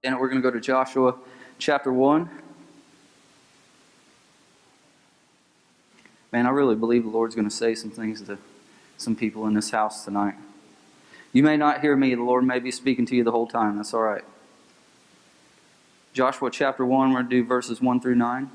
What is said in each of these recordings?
And we're going to go to Joshua chapter 1. Man, I really believe the Lord's going to say some things to some people in this house tonight. You may not hear me. The Lord may be speaking to you the whole time. That's all right. Joshua chapter 1, we're going to do verses 1 through 9.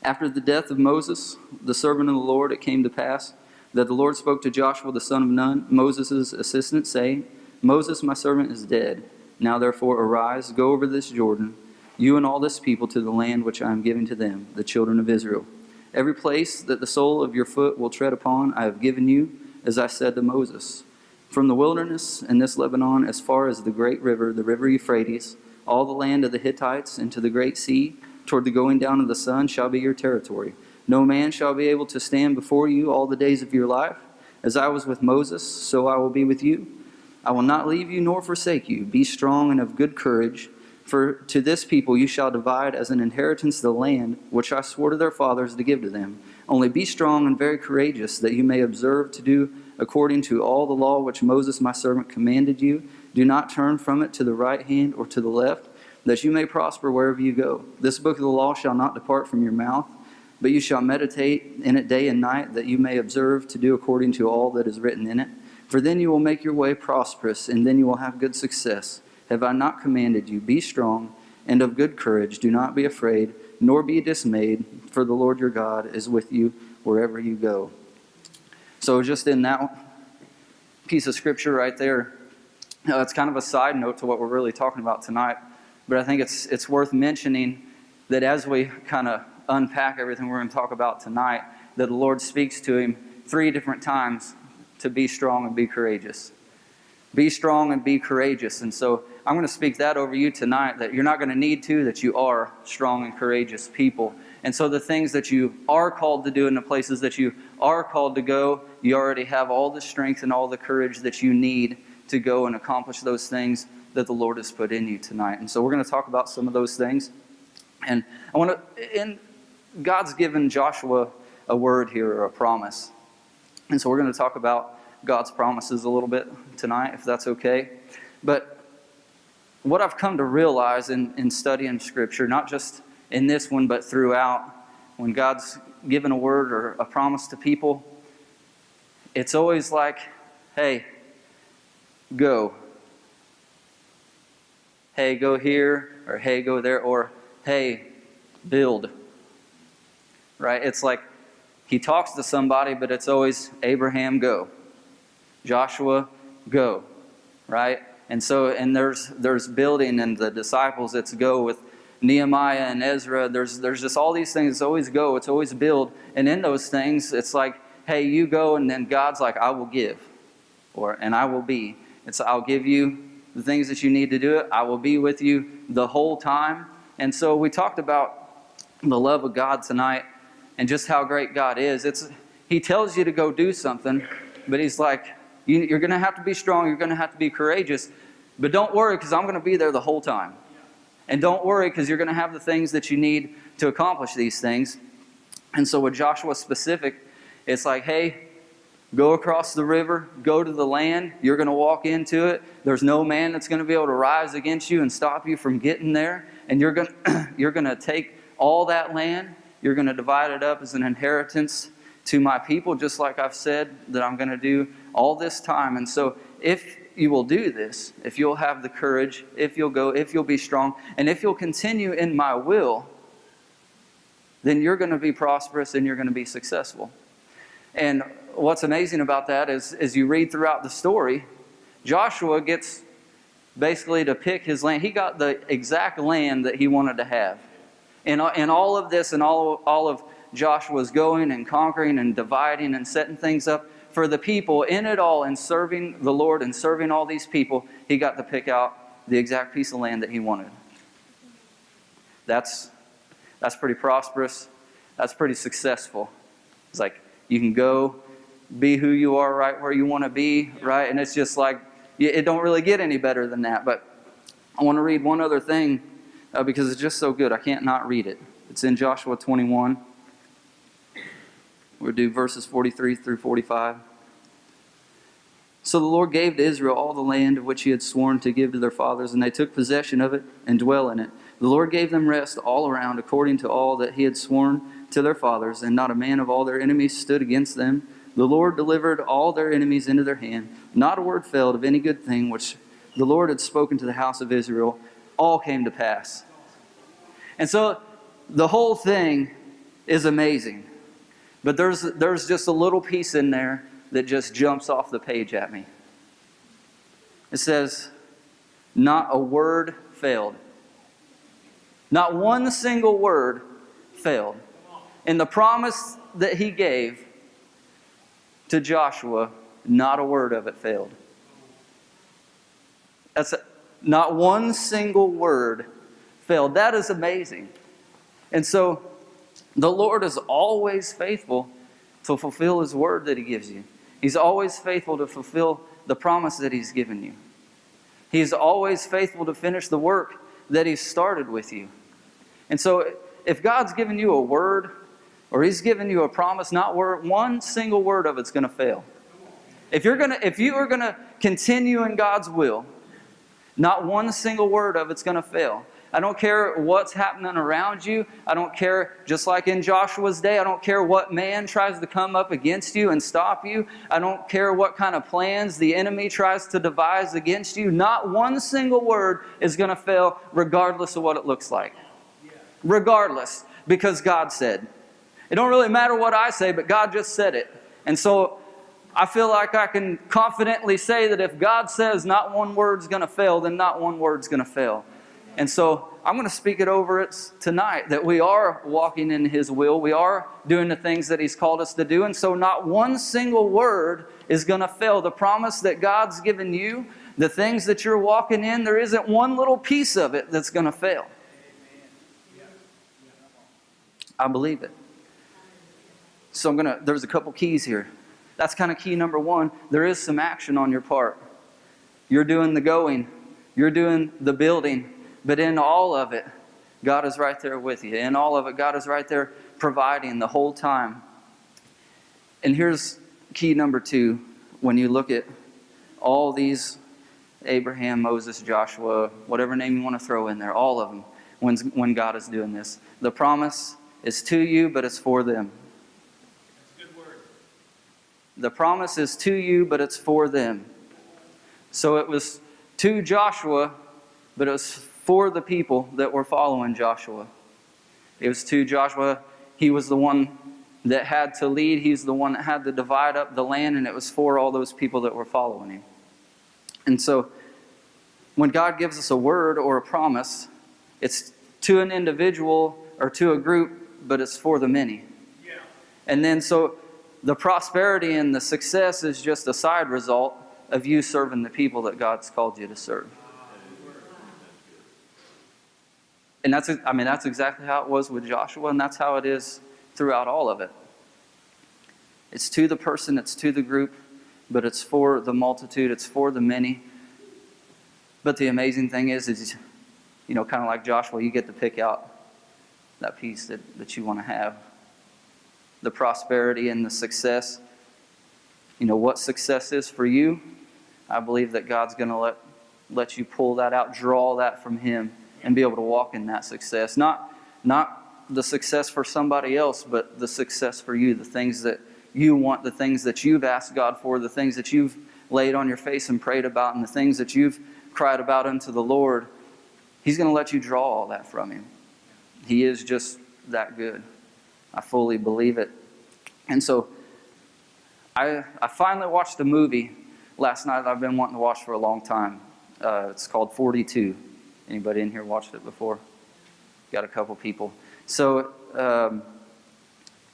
After the death of Moses, the servant of the Lord, it came to pass that the Lord spoke to Joshua the son of Nun, Moses' assistant, saying, Moses, my servant, is dead. Now therefore arise, go over this Jordan, you and all this people, to the land which I am giving to them, the children of Israel. Every place that the sole of your foot will tread upon, I have given you, as I said to Moses. From the wilderness and this Lebanon, as far as the great river, the river Euphrates, all the land of the Hittites, into the great sea, toward the going down of the sun, shall be your territory. No man shall be able to stand before you all the days of your life. As I was with Moses, so I will be with you. I will not leave you nor forsake you. Be strong and of good courage, for to this people you shall divide as an inheritance the land which I swore to their fathers to give to them. Only be strong and very courageous, that you may observe to do according to all the law which Moses my servant commanded you. Do not turn from it to the right hand or to the left, that you may prosper wherever you go. This book of the law shall not depart from your mouth, but you shall meditate in it day and night, that you may observe to do according to all that is written in it. For then you will make your way prosperous, and then you will have good success. Have I not commanded you? Be strong and of good courage. Do not be afraid, nor be dismayed, for the Lord your God is with you wherever you go. So just in that piece of scripture right there, it's kind of a side note to what we're really talking about tonight. But I think it's worth mentioning that as we kind of unpack everything we're going to talk about tonight, that the Lord speaks to him 3 different times to be strong and be courageous. Be strong and be courageous. And so I'm going to speak that over you tonight, that you're not going to need to, that you are strong and courageous people. And so the things that you are called to do and the places that you are called to go, you already have all the strength and all the courage that you need to go and accomplish those things that the Lord has put in you tonight. And so we're going to talk about some of those things. And God's given Joshua a word here, or a promise. And so we're going to talk about God's promises a little bit tonight, if that's okay. But what I've come to realize in studying Scripture, not just in this one, but throughout, when God's given a word or a promise to people, it's always like, hey, go. Hey, go here, or hey, go there, or hey, build. Right? It's like he talks to somebody, but it's always Abraham, go. Joshua, go. Right? And there's building, and the disciples, it's go. With Nehemiah and Ezra, there's just all these things. It's always go. It's always build. And in those things, it's like, hey, you go, and then God's like, I will give, and I will be. It's I'll give you the things that you need to do it. I will be with you the whole time. And so we talked about the love of God tonight and just how great God is. He tells you to go do something, but he's like, you're going to have to be strong. You're going to have to be courageous. But don't worry, because I'm going to be there the whole time. And don't worry, because you're going to have the things that you need to accomplish these things. And so with Joshua specific, it's like, hey, go across the river, go to the land. You're going to walk into it. There's no man that's going to be able to rise against you and stop you from getting there. And you're going to take all that land. You're going to divide it up as an inheritance to my people, just like I've said that I'm going to do all this time. And so if you will do this, if you'll have the courage, if you'll go, if you'll be strong, and if you'll continue in my will, then you're going to be prosperous and you're going to be successful. And what's amazing about that is, as you read throughout the story, Joshua gets basically to pick his land. He got the exact land that he wanted to have. And all of this and all of Joshua's going and conquering and dividing and setting things up for the people, in it all, and serving the Lord and serving all these people, he got to pick out the exact piece of land that he wanted. That's pretty prosperous. That's pretty successful. It's like, you can go be who you are right where you want to be, right? And it's just like, it don't really get any better than that. But I want to read one other thing because it's just so good. I can't not read it. It's in Joshua 21. We'll do verses 43 through 45. So the Lord gave to Israel all the land of which he had sworn to give to their fathers, and they took possession of it and dwell in it. The Lord gave them rest all around, according to all that he had sworn to their fathers, and not a man of all their enemies stood against them. The Lord delivered all their enemies into their hand. Not a word failed of any good thing which the Lord had spoken to the house of Israel. All came to pass. And so the whole thing is amazing. But there's just a little piece in there that just jumps off the page at me. It says, not a word failed. Not one single word failed. And the promise that he gave to Joshua, not a word of it failed. Not one single word failed. That is amazing. And so the Lord is always faithful to fulfill his word that he gives you. He's always faithful to fulfill the promise that he's given you. He's always faithful to finish the work that he's started with you. And so if God's given you a word, or he's given you a promise, not one single word of it's going to fail. If you are going to continue in God's will, not one single word of it's going to fail. I don't care what's happening around you. I don't care, just like in Joshua's day, I don't care what man tries to come up against you and stop you. I don't care what kind of plans the enemy tries to devise against you. Not one single word is going to fail, regardless of what it looks like. Regardless, because God said. It don't really matter what I say, but God just said it. And so I feel like I can confidently say that if God says not one word's going to fail, then not one word's going to fail. And so I'm going to speak it over it tonight, that we are walking in his will. We are doing the things that he's called us to do. And so not one single word is going to fail. The promise that God's given you, the things that you're walking in, there isn't one little piece of it that's going to fail. I believe it. So there's a couple keys here. That's kind of key number one. There is some action on your part. You're doing the going. You're doing the building. But in all of it, God is right there with you. In all of it, God is right there providing the whole time. And here's key number two. When you look at all these, Abraham, Moses, Joshua, whatever name you want to throw in there, all of them, when God is doing this, the promise is to you, but it's for them. That's a good word. The promise is to you, but it's for them. So it was to Joshua, but it was for the people that were following Joshua. It was to Joshua. He was the one that had to lead. He's the one that had to divide up the land, and it was for all those people that were following him. And so when God gives us a word or a promise, it's to an individual or to a group, but it's for the many. Yeah. And then so the prosperity and the success is just a side result of you serving the people that God's called you to serve. And that's exactly how it was with Joshua, and that's how it is throughout all of it. It's to the person, it's to the group, but it's for the multitude, it's for the many. But the amazing thing is kind of like Joshua, you get to pick out that piece that you want to have. The prosperity and the success. You know what success is for you? I believe that God's going to let you pull that out, draw that from him, and be able to walk in that success. Not the success for somebody else, but the success for you. The things that you want, the things that you've asked God for, the things that you've laid on your face and prayed about, and the things that you've cried about unto the Lord. He's going to let you draw all that from him. He is just that good. I fully believe it. And so I finally watched a movie last night that I've been wanting to watch for a long time. It's called 42. Anybody in here watched it before? Got a couple people. So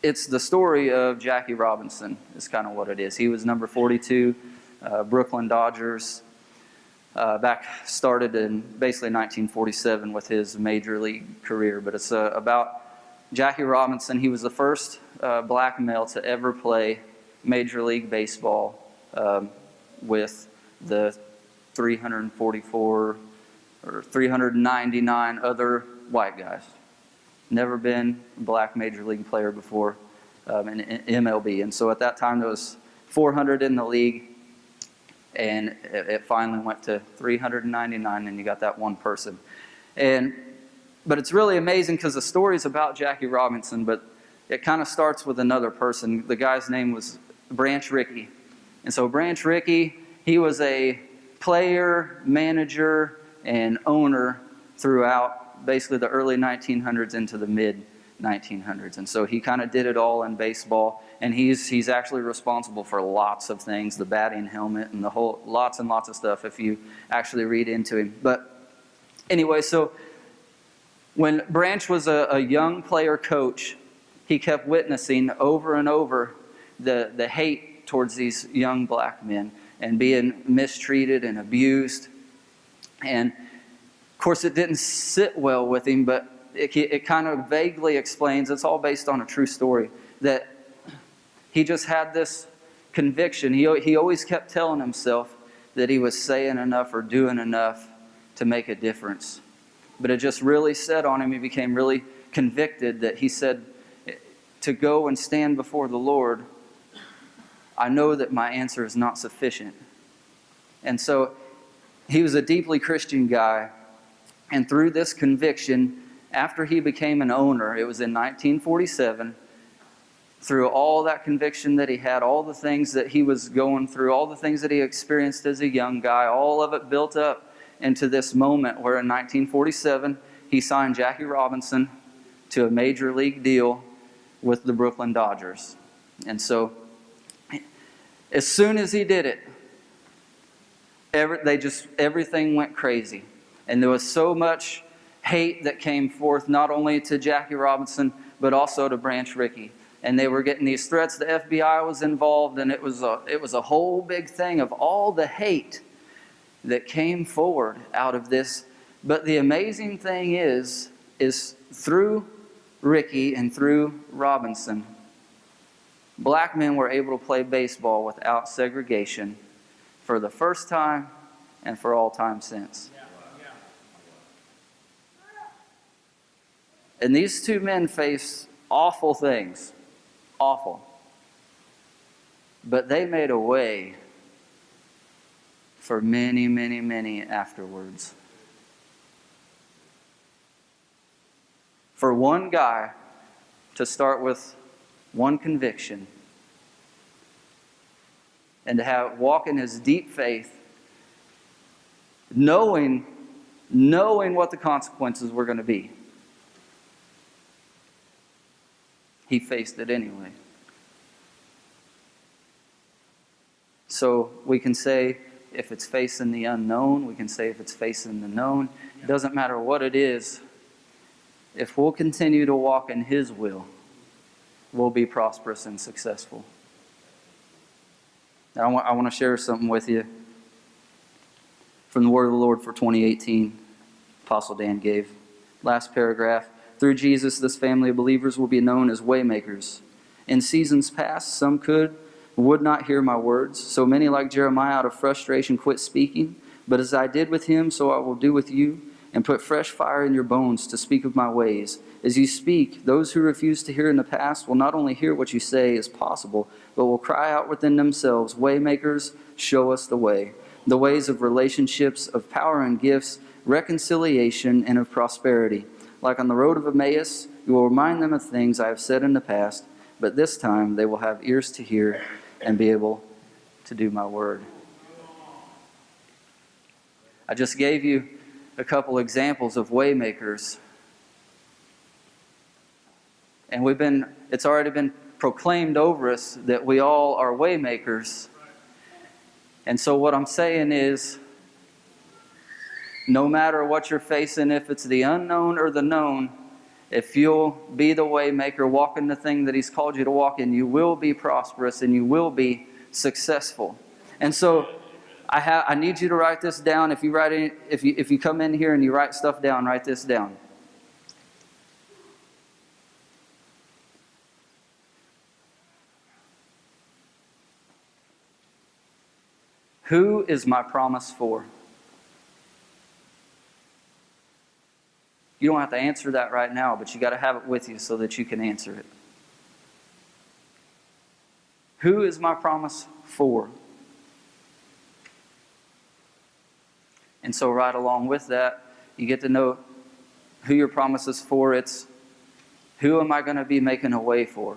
it's the story of Jackie Robinson is kind of what it is. He was number 42, Brooklyn Dodgers. Started in basically 1947 with his major league career. But it's about Jackie Robinson. He was the first black male to ever play Major League Baseball with the 344 or 399 other white guys. Never been a black major league player before in MLB. And so at that time there was 400 in the league. And it finally went to 399, and you got that one person. But it's really amazing because the story is about Jackie Robinson, but it kind of starts with another person. The guy's name was Branch Rickey. And so Branch Rickey, he was a player, manager, and owner throughout basically the early 1900s into the mid 1900s. And so he kind of did it all in baseball, and he's actually responsible for lots of things, the batting helmet and the whole lots and lots of stuff if you actually read into him. But anyway, so when Branch was a young player coach, he kept witnessing over and over the hate towards these young black men and being mistreated and abused. And of course it didn't sit well with him, but it kind of vaguely explains, it's all based on a true story, that he just had this conviction. He always kept telling himself that he was saying enough or doing enough to make a difference. But it just really set on him. He became really convicted that he said, to go and stand before the Lord, I know that my answer is not sufficient. And so he was a deeply Christian guy. And through this conviction, after he became an owner, it was in 1947, through all that conviction that he had, all the things that he was going through, all the things that he experienced as a young guy, all of it built up into this moment where in 1947, he signed Jackie Robinson to a major league deal with the Brooklyn Dodgers. And so, as soon as he did it, everything went crazy. And there was so much hate that came forth, not only to Jackie Robinson, but also to Branch Rickey. And they were getting these threats. The FBI was involved, and it was a whole big thing of all the hate that came forward out of this. But the amazing thing is through Rickey and through Robinson, black men were able to play baseball without segregation for the first time and for all time since. And these two men faced awful things. Awful. But they made a way for many, many, many afterwards. For one guy to start with one conviction and to walk in his deep faith, knowing what the consequences were going to be. He faced it anyway. So we can say if it's facing the unknown, we can say if it's facing the known. It doesn't matter what it is. If we'll continue to walk in His will, we'll be prosperous and successful. Now, I want to share something with you from the Word of the Lord for 2018. Apostle Dan gave. Last paragraph. Through Jesus, this family of believers will be known as waymakers. In seasons past, some would not hear my words. So many, like Jeremiah, out of frustration quit speaking. But as I did with him, so I will do with you, and put fresh fire in your bones to speak of my ways. As you speak, those who refused to hear in the past will not only hear what you say is possible, but will cry out within themselves, Waymakers, show us the way. The ways of relationships, of power and gifts, reconciliation, and of prosperity. Like on the road of Emmaus, you will remind them of things I have said in the past, but this time they will have ears to hear and be able to do my word. I just gave you a couple examples of waymakers. And it's already been proclaimed over us that we all are waymakers. And so what I'm saying is, no matter what you're facing, if it's the unknown or the known, if you'll be the waymaker, walk in the thing that He's called you to walk in, you will be prosperous and you will be successful. And so I need you to write this down. If you come in here and you write stuff down, write this down. Who is my promise for? You don't have to answer that right now, but you got to have it with you so that you can answer it. Who is my promise for? And so right along with that, you get to know who your promise is for. It's, who am I going to be making a way for?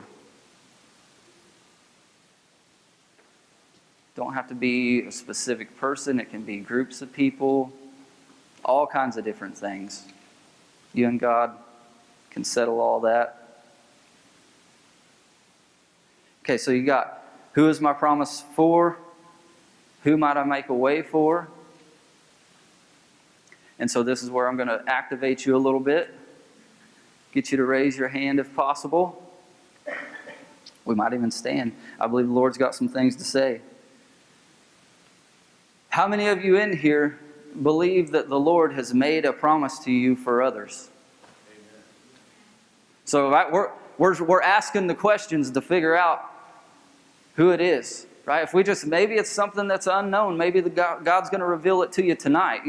Don't have to be a specific person. It can be groups of people, all kinds of different things. You and God can settle all that. Okay, so you got, who is my promise for? Who might I make a way for? And so this is where I'm going to activate you a little bit. Get you to raise your hand if possible. We might even stand. I believe the Lord's got some things to say. How many of you in here believe that the Lord has made a promise to you for others? Amen. So we're asking the questions to figure out who it is, right? If we just, maybe it's something that's unknown. Maybe God's going to reveal it to you tonight.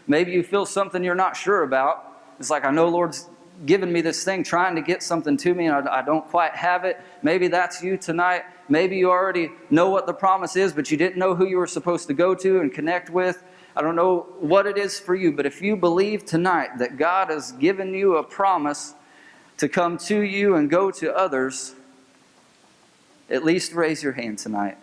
Maybe you feel something you're not sure about. It's like, I know Lord's given me this thing, trying to get something to me, and I don't quite have it. Maybe that's you tonight. Maybe you already know what the promise is, but you didn't know who you were supposed to go to and connect with. I don't know what it is for you, but if you believe tonight that God has given you a promise to come to you and go to others, at least raise your hand tonight.